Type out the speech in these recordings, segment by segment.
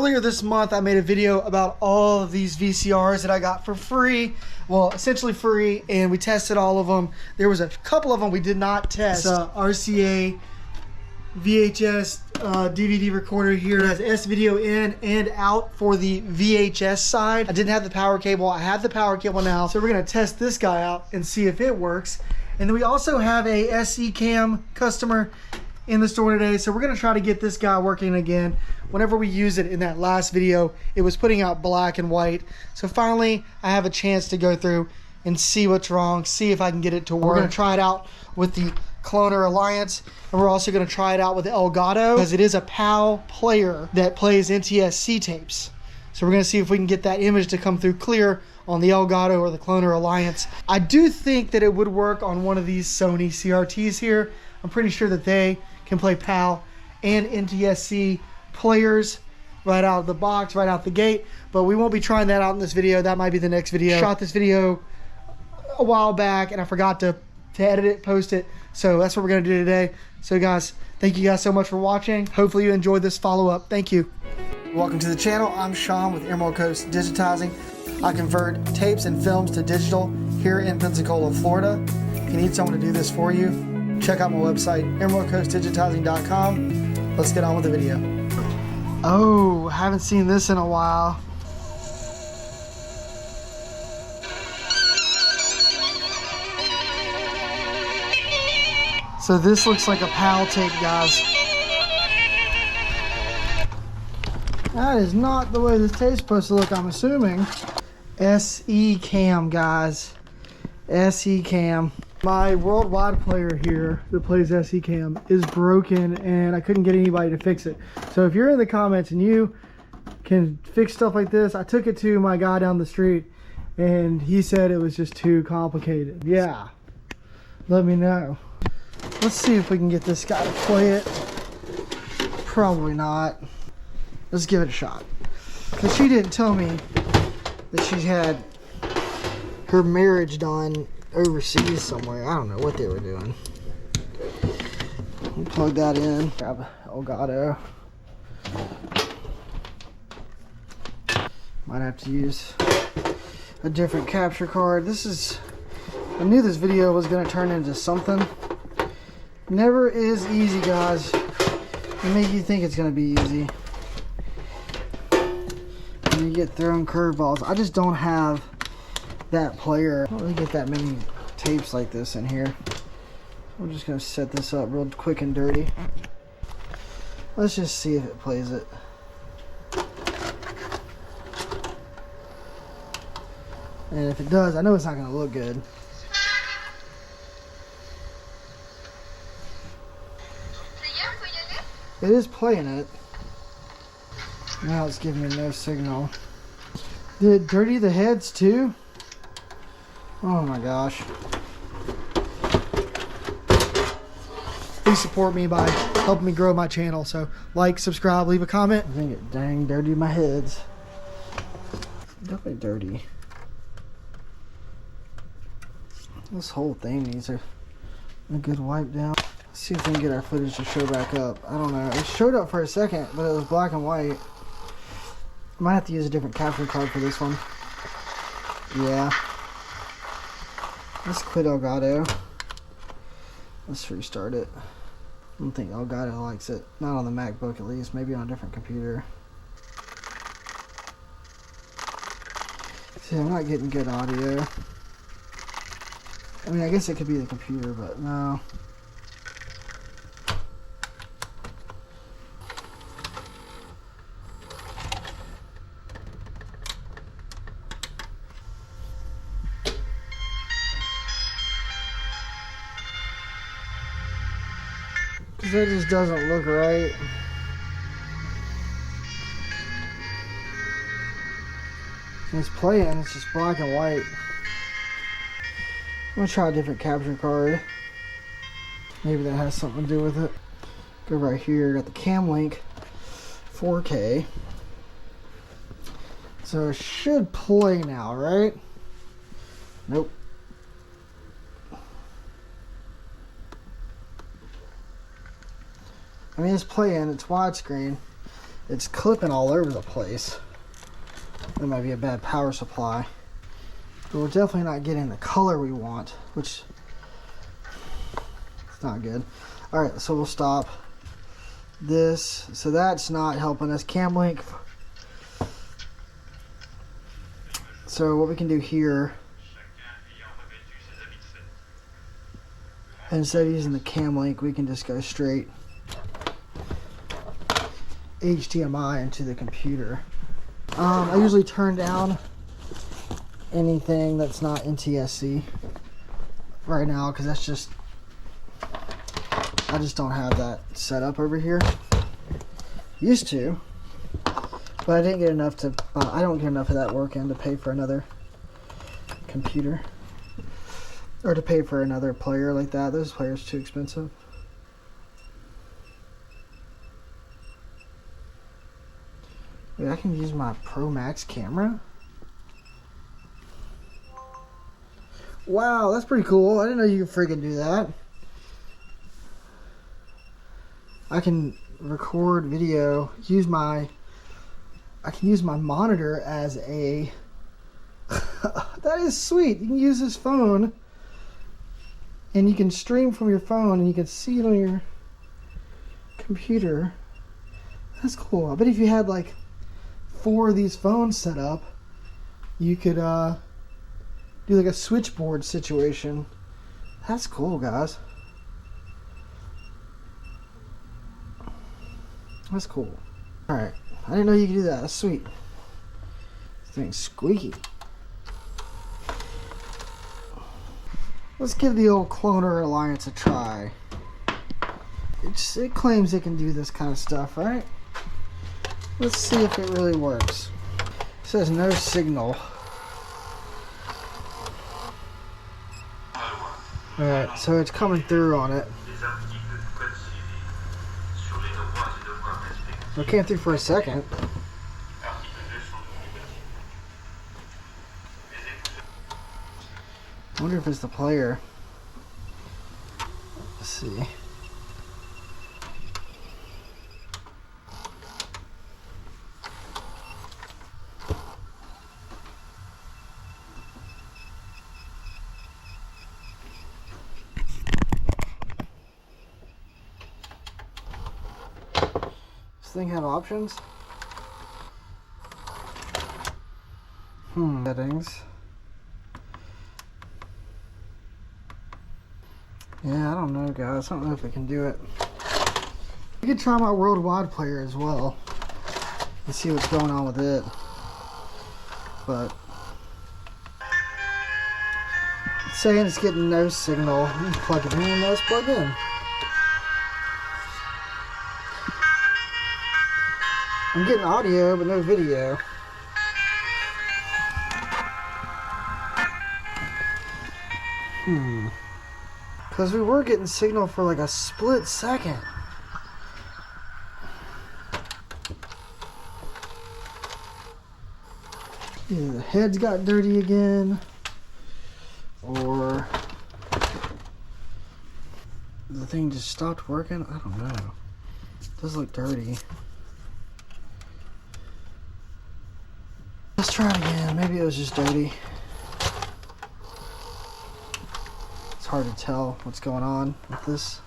Earlier this month, I made a video about all of these VCRs that I got for free. Well, essentially free, and we tested all of them. There was a couple of them we did not test. RCA VHS DVD recorder here. It has S-video in and out for the VHS side. I didn't have the power cable. I have the power cable now. So we're gonna test this guy out and see if it works. And then we also have a SE cam customer in the store today. So we're gonna try to get this guy working again. Whenever we used it in that last video, it was putting out black and white. So finally, I have a chance to go through and see what's wrong, see if I can get it to work. We're gonna try it out with the Cloner Alliance, and we're also gonna try it out with the Elgato, because it is a PAL player that plays NTSC tapes. So we're gonna see if we can get that image to come through clear on the Elgato or the Cloner Alliance. I do think that it would work on one of these Sony CRTs here. I'm pretty sure that they can play PAL and NTSC players right out of the box, right out the gate, but we won't be trying that out in this video. That might be the next video. I shot this video a while back and I forgot to edit it, post it, so that's what we're gonna do today. So guys, thank you guys so much for watching. Hopefully you enjoyed this follow-up. Thank you. Welcome to the channel. I'm Sean with Emerald Coast Digitizing. I convert tapes and films to digital here in Pensacola, Florida. If you need someone to do this for you, check out my website, emeraldcoastdigitizing.com. Let's get on with the video. Oh, haven't seen this in a while. So this looks like a PAL tape, guys. That is not the way this tape's supposed to look, I'm assuming. SE cam, guys. SE cam. My worldwide player here that plays SE cam is broken and I couldn't get anybody to fix it. So if you're in the comments and you can fix stuff like this, I took it to my guy down the street and he said it was just too complicated. Yeah, let me know. Let's see if we can get this guy to play it. Probably not. Let's give it a shot. Because she didn't tell me that she had her marriage done overseas somewhere. I don't know what they were doing. We'll plug that in. Grab Elgato. Might have to use a different capture card. This is, I knew this video was going to turn into something. Never is easy, guys. They make you think it's going to be easy. And you get thrown curveballs. I just don't have that player. I don't really get that many tapes like this in here. I'm just gonna set this up real quick and dirty. Let's just see if it plays it. And if it does, I know it's not gonna look good. It is playing it. Now it's giving me no signal. Did it dirty the heads too? Oh my gosh. Please support me by helping me grow my channel. So like, subscribe, leave a comment. I think it dang dirtied my heads. Definitely dirty. This whole thing needs a good wipe down. Let's see if we can get our footage to show back up. I don't know. It showed up for a second, but it was black and white. I might have to use a different capture card for this one. Yeah. Let's quit Elgato. Let's restart it. I don't think Elgato likes it. Not on the MacBook at least. Maybe on a different computer. See, I'm not getting good audio. I mean, I guess it could be the computer, but no. Because that just doesn't look right. It's playing, it's just black and white. I'm gonna try a different capture card. Maybe that has something to do with it. Go right here, got the Cam Link 4K. So it should play now, right? Nope. I mean, it's playing, it's widescreen. it's clipping all over the place. There might be a bad power supply. But we're definitely not getting the color we want, which is not good. Alright, so we'll stop this. So that's not helping us. Cam link. So what we can do here, instead of using the cam link, we can just go straight HDMI into the computer. I usually turn down anything that's not NTSC right now because that's just, I just don't have that set up over here. Used to, but I didn't get enough to, I don't get enough of that working to pay for another computer or to pay for another player like that. Those players too expensive. Wait, I can use my Pro Max camera? Wow, that's pretty cool. I didn't know you could freaking do that. I can record video, I can use my monitor as a, that is sweet. You can use this phone and you can stream from your phone and you can see it on your computer. That's cool. I bet if you had like 4 of these phones set up, you could do like a switchboard situation. That's cool, guys. That's cool. Alright, I didn't know you could do that. That's sweet. This thing's squeaky. Let's give the old Cloner Alliance a try. It claims it can do this kind of stuff, right? Let's see if it really works. It says no signal. Alright, so it's coming through on it. It came through for a second. I wonder if it's the player. Let's see. This thing have options? Settings. Yeah, I don't know, guys. I don't know if I can do it. We could try my worldwide player as well and see what's going on with it. But it's saying it's getting no signal. You plug it in and let's plug in. I'm getting audio, but no video. Because we were getting signal for like a split second. Either the heads got dirty again, or the thing just stopped working. I don't know. It does look dirty. Let's try it again. Maybe it was just dirty. It's hard to tell what's going on with this.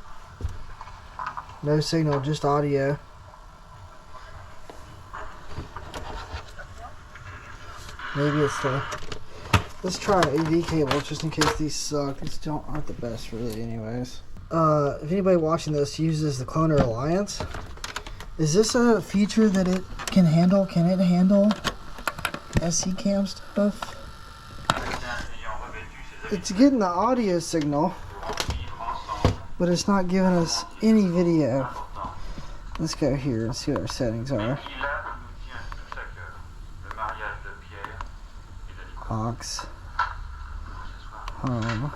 No signal, just audio. Maybe it's the... Let's try an AV cable just in case these suck. These aren't the best really anyways. If anybody watching this uses the Cloner Alliance, is this a feature that it can handle? Can it handle SC cam stuff? It's getting the audio signal, but it's not giving us any video. Let's go here and see what our settings are. Aux. Home.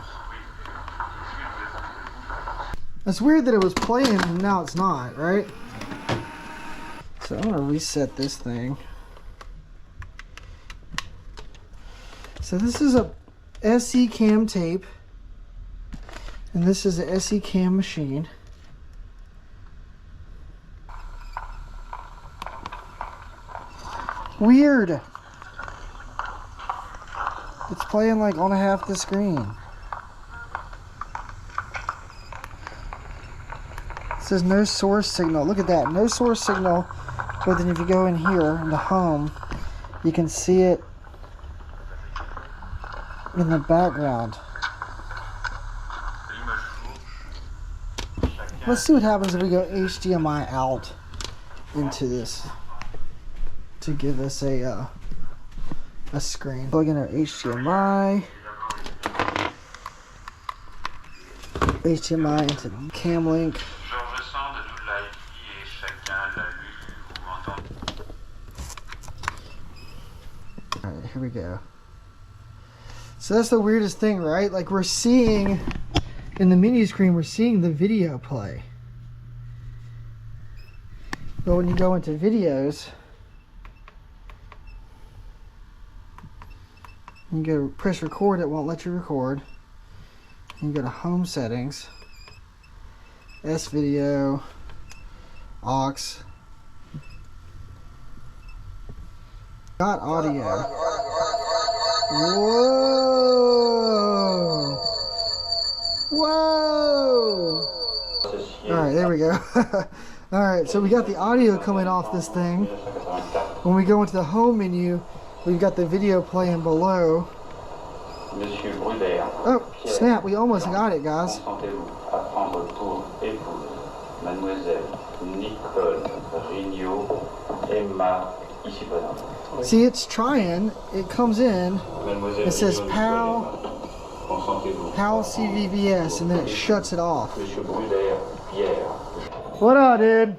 It's weird that it was playing and now it's not, right? So I'm gonna reset this thing. So this is a SC cam tape, and this is a SC cam machine. Weird. It's playing like on half the screen. It says no source signal. Look at that, no source signal. But then if you go in here in the home, you can see it in the background. Let's see what happens if we go HDMI out into this to give us a screen. Plug in our HDMI into cam link. Alright, here we go. So that's the weirdest thing, right? Like we're seeing in the menu screen, we're seeing the video play. But when you go into videos, you go press record, it won't let you record. You go to home settings, S video, aux, got audio. Whoa! Whoa! Alright, there we go. Alright, so we got the audio coming off this thing. When we go into the home menu, we've got the video playing below. Oh, snap, we almost got it, guys. See, it's trying. It comes in. It says PAL CVVS, and then it shuts it off. What up, dude?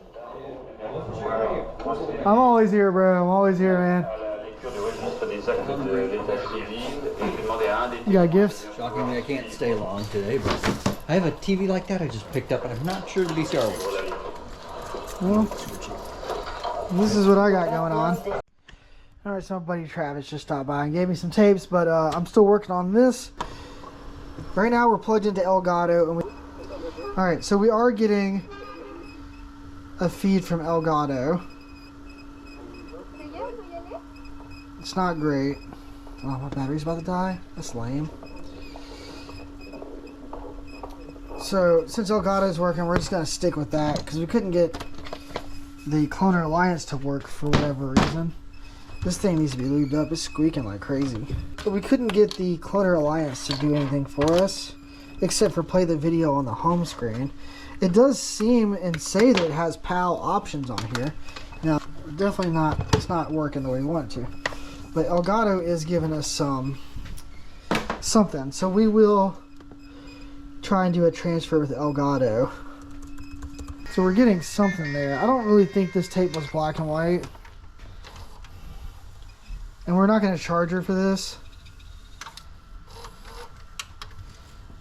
I'm always here, bro. I'm always here, man. You got gifts? Shockingly, I can't stay long today, but I have a TV like that I just picked up, and I'm not sure the VCR works. Well, this is what I got going on. Alright, so my buddy Travis just stopped by and gave me some tapes, but I'm still working on this. Right now we're plugged into Elgato. And alright, so we are getting a feed from Elgato. It's not great. Oh, my battery's about to die? That's lame. So, since Elgato's working, we're just going to stick with that, because we couldn't get the Cloner Alliance to work for whatever reason. This thing needs to be lubed up. It's squeaking like crazy. But we couldn't get the Cloner Alliance to do anything for us, except for play the video on the home screen. It does seem and say that it has PAL options on here. Now, definitely not, it's not working the way we want it to. But Elgato is giving us something. So we will try and do a transfer with Elgato. So we're getting something there. I don't really think this tape was black and white. And we're not going to charge her for this.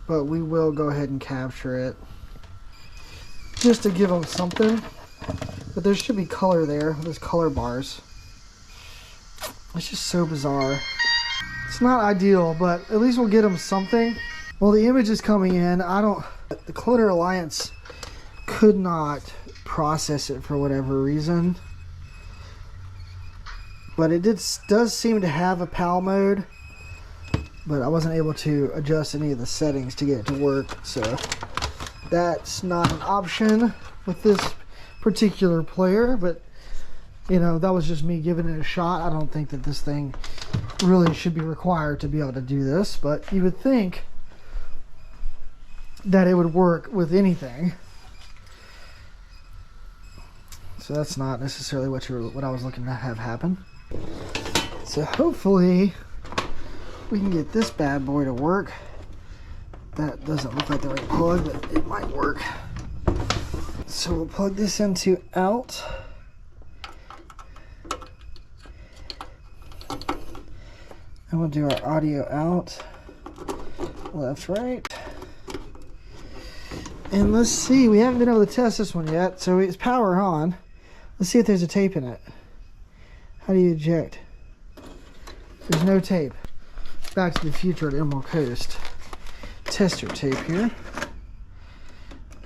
But we will go ahead and capture it. Just to give them something. But there should be color there. There's color bars. It's just so bizarre. It's not ideal, but at least we'll get them something. Well, the image is coming in. The Cloner Alliance could not process it for whatever reason. But it does seem to have a PAL mode. But I wasn't able to adjust any of the settings to get it to work. So that's not an option with this particular player. But you know, that was just me giving it a shot. I don't think that this thing really should be required to be able to do this, but you would think that it would work with anything. So that's not necessarily what I was looking to have happen. So hopefully we can get this bad boy to work. That doesn't look like the right plug, but it might work. So we'll plug this into out. And we'll do our audio out, left, right. And let's see, we haven't been able to test this one yet, so it's power on. Let's see if there's a tape in it. How do you eject? There's no tape. Back to the Future at Emerald Coast. Tester tape here.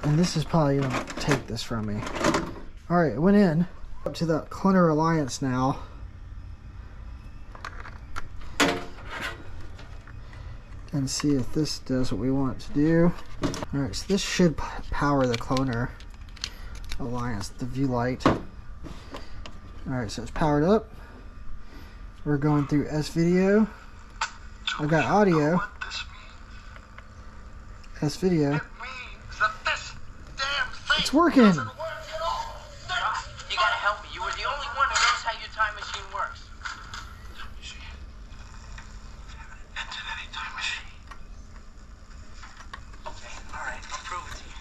And this is probably gonna take this from me. Alright, it went in. Up to the Cloner Alliance now. and see if this does what we want it to do. Alright, so this should power the cloner alliance, the view light. Alright, so it's powered up. We're going through S video. I've got audio. S video. It's working! You gotta help me. You were the only one who knows how your time machine works. Enter any time machine. Okay, alright, I'll prove it to you.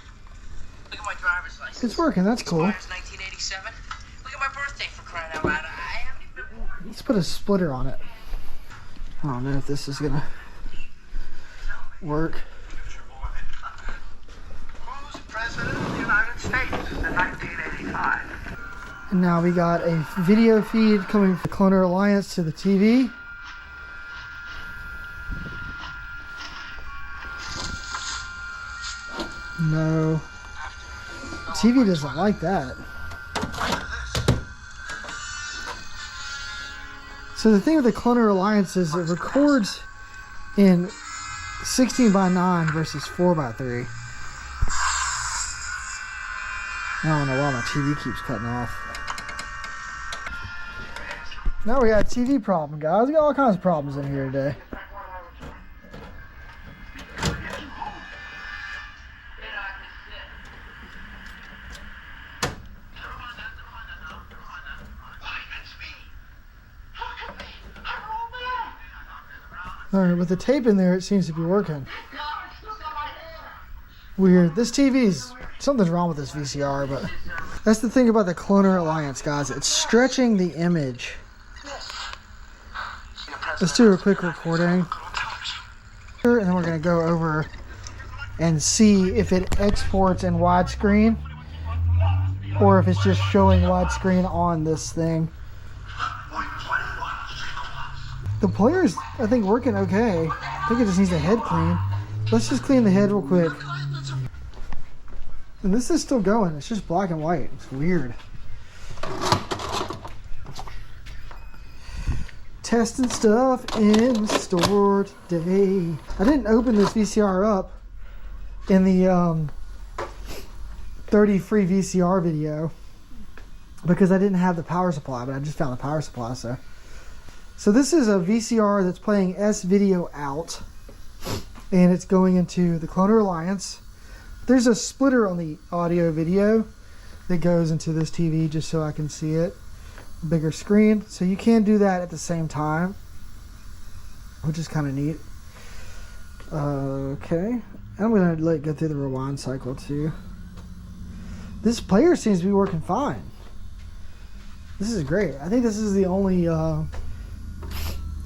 Look at my driver's license. It's working, that's cool. Expires 1987. Look at my birthday, for crying out loud. I haven't even been born. Let's put a splitter on it. I don't know if this is gonna work. Who's president of the United States in 1985? And now we got a video feed coming from the Cloner Alliance to the TV. No. The TV doesn't like that. So the thing with the Cloner Alliance is it records in 16:9 versus 4:3. I don't know why my TV keeps cutting off. Now we got a TV problem, guys. We got all kinds of problems in here today. Alright, with the tape in there, it seems to be working. Weird. This TV's... Something's wrong with this VCR, but... That's the thing about the Cloner Alliance, guys. It's stretching the image. Let's do a quick recording. And then we're going to go over and see if it exports in widescreen. Or if it's just showing widescreen on this thing. The player's, I think, working okay. I think it just needs a head clean. Let's just clean the head real quick. And this is still going. It's just black and white. It's weird. Testing stuff in the store today. I didn't open this VCR up in the 30 free VCR video because I didn't have the power supply, but I just found the power supply, So this is a VCR that's playing S video out, and it's going into the Cloner Alliance. There's a splitter on the audio video that goes into this TV just so I can see it. Bigger screen, so you can do that at the same time, which is kind of neat. Okay, I'm gonna let it go through the rewind cycle too. This player seems to be working fine. This is great. I think this is the only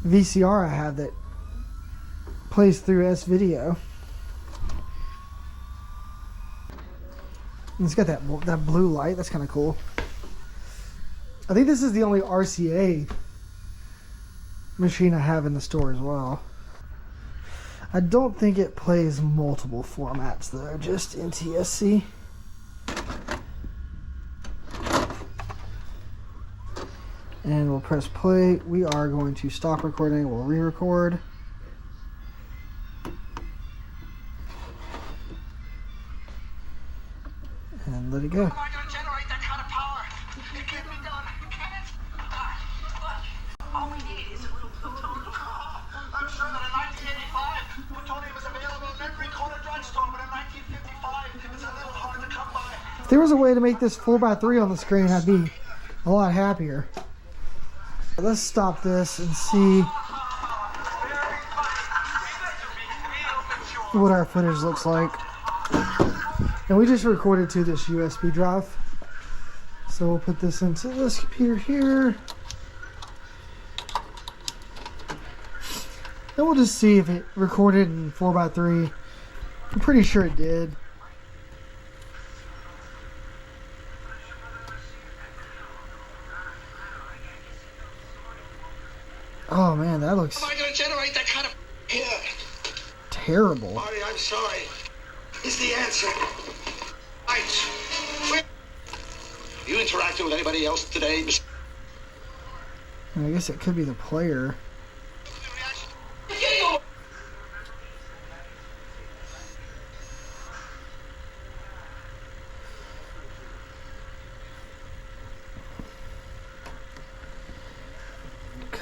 VCR I have that plays through S video. And it's got that blue light. That's kind of cool. I think this is the only RCA machine I have in the store as well. I don't think it plays multiple formats though, just NTSC. And we'll press play. We are going to stop recording. We'll re-record. And let it go. How am I going to generate that kind of power? It can't be done. You can't. Look, all we need is a little plutonium. I'm sure that in 1985, plutonium was available in every corner drugstore, but in 1955, it's a little hard to come by. If there was a way to make this 4:3 on the screen, I'd be a lot happier. Let's stop this and see what our footage looks like. And we just recorded to this USB drive. So we'll put this into this computer here. Then we'll just see if it recorded in 4:3. I'm pretty sure it did. Oh man, that looks How am I going to generate that kind of... Here. terrible. Marty, I'm sorry. Is the answer. Right. You interacted with anybody else today? I guess it could be the player.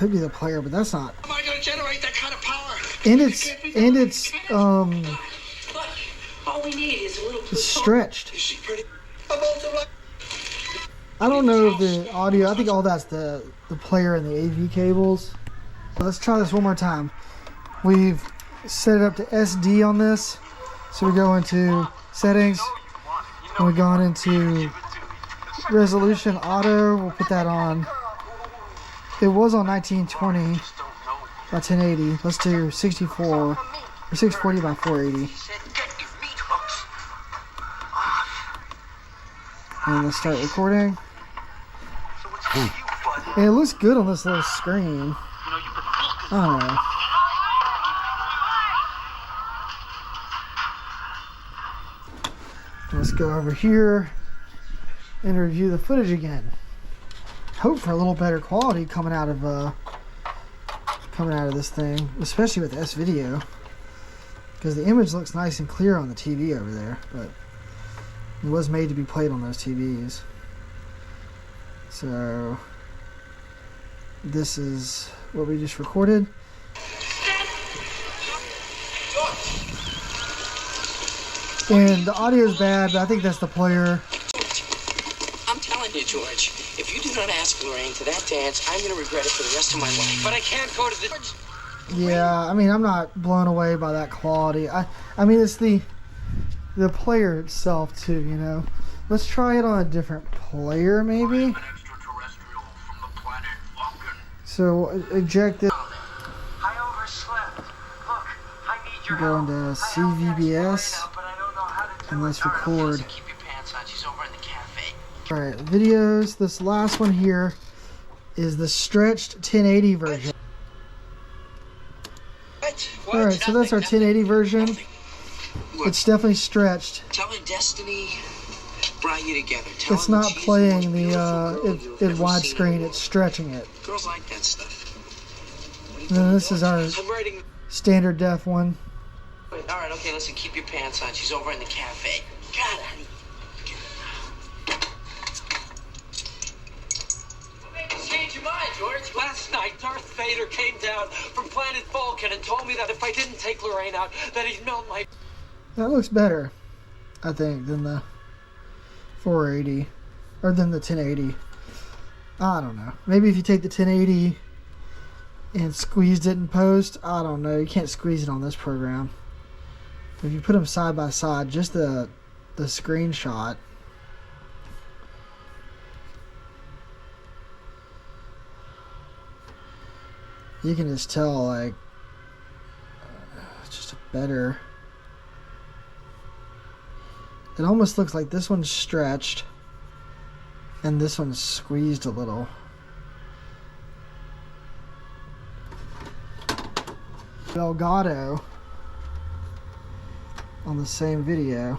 could be the player, but that's not. How am I going to generate that kind of power? And it's All we need is a little it's stretched. Is she pretty? I don't know if the audio, I think all that's the player and the AV cables. So let's try this one more time. We've set it up to SD on this. So we go into settings and we've gone into resolution auto. We'll put that on. It was on 1920 by 1080. Let's do 64 or 640 by 480. And let's start recording. And it looks good on this little screen. I don't know. Let's go over here and review the footage again. Hope for a little better quality coming out of this thing, especially with S video, because the image looks nice and clear on the TV over there, but it was made to be played on those TVs. So this is what we just recorded. And the audio is bad, but I think that's the player. I'm telling you, George, if you do not ask Lorraine to that dance, I'm going to regret it for the rest of my life. But I can't go to the... Yeah, I mean, I'm not blown away by that quality. I mean, it's the player itself too, you know. Let's try it on a different player, maybe. So eject this. I overslept. Look, I need your Go help. into CVBS and let's record. Keep your pants on. She's over in the cafe. All right, videos. This last one here is the stretched 1080 version. What? All right, so that's our 1080 version. Look, It's definitely stretched. tell her destiny brought you together. Tell It's her not that she's playing most the beautiful girl in you've ever widescreen. seen. It's stretching it. Girls like that stuff. And then this is our I'm writing. standard def one. All right, okay, listen, keep your pants on. She's over in the cafe. God, honey. Change your mind, George. Last night, Darth Vader came down from planet Vulcan and told me that if I didn't take Lorraine out, that he'd melt my... That looks better, I think, than the 480 or than the 1080. I don't know. Maybe if you take the 1080 and squeezed it in post, I don't know. You can't squeeze it on this program. If you put them side by side, just the screenshot. You can just tell, like, it's just a better. It almost looks like this one's stretched and this one's squeezed a little. Elgato on the same video.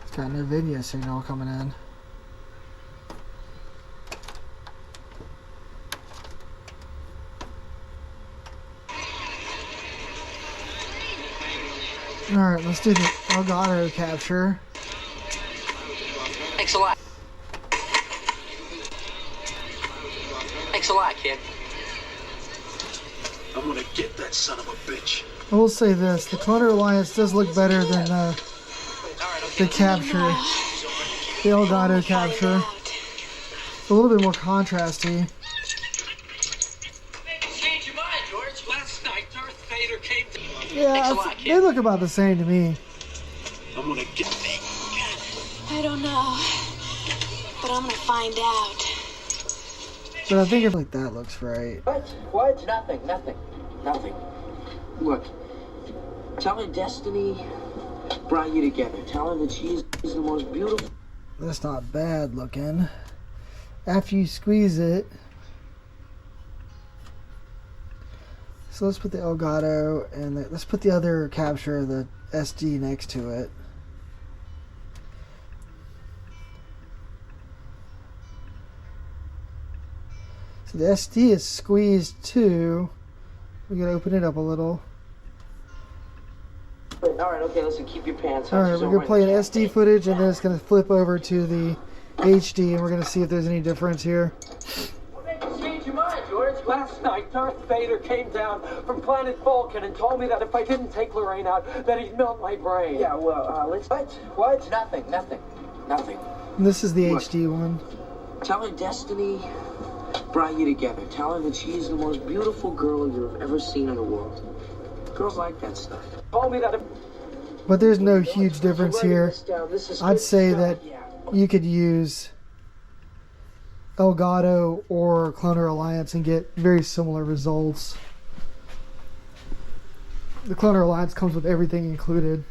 It's got no video signal coming in. Alright, let's do the Elgato capture. Thanks a lot. Thanks a lot, kid. I'm gonna get that son of a bitch. I will say this, the Clone Alliance does look better than the capture, the Elgato capture. It's a little bit more contrasty. Change your mind, George. Last night, Darth Vader came to... Yeah, they look about the same to me. I'm gonna get... I don't know, but I'm gonna find out. But I think if like that looks right. What? Nothing. Look, tell her destiny brought you together. Tell her that she's the most beautiful... That's not bad looking. After you squeeze it. So let's put the Elgato and let's put the other capture, the SD, next to it. So the SD is squeezed too. We gotta open it up a little. All right, okay, listen, keep your pants on. Alright, we're gonna play an SD footage and then it's gonna flip over to the HD, and we're gonna see if there's any difference here. Change your mind, George. Last night, Darth Vader came down from planet Vulcan and told me that if I didn't take Lorraine out, that he'd melt my brain. Yeah, well, let's... What? Nothing. And this is the HD one. Tell her destiny brought you together. Tell her that she's the most beautiful girl you've ever seen in the world. Girls like that stuff. Told me that if... But there's no huge difference here. I'd say that you could use Elgato or Cloner Alliance and get very similar results. The Cloner Alliance comes with everything included,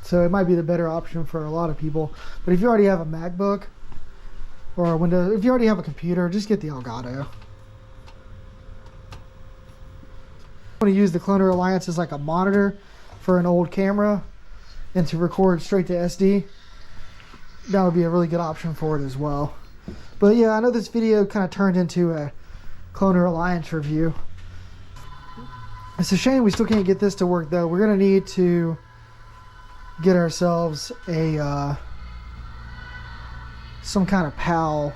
so it might be the better option for a lot of people. But if you already have a MacBook or a Windows, if you already have a computer, just get the Elgato. I want to use the Cloner Alliance as like a monitor for an old camera and to record straight to SD. That would be a really good option for it as well. But yeah, I know this video kind of turned into a Cloner Alliance review. It's a shame we still can't get this to work though. We're gonna need to get ourselves a some kind of PAL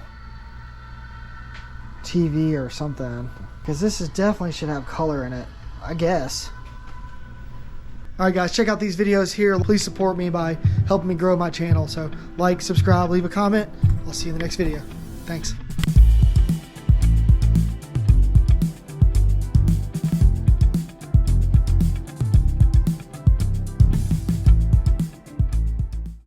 TV or something, because this is definitely should have color in it, I guess. Alright guys, check out these videos here. Please support me by helping me grow my channel. So like, subscribe, leave a comment. I'll see you in the next video. Thanks.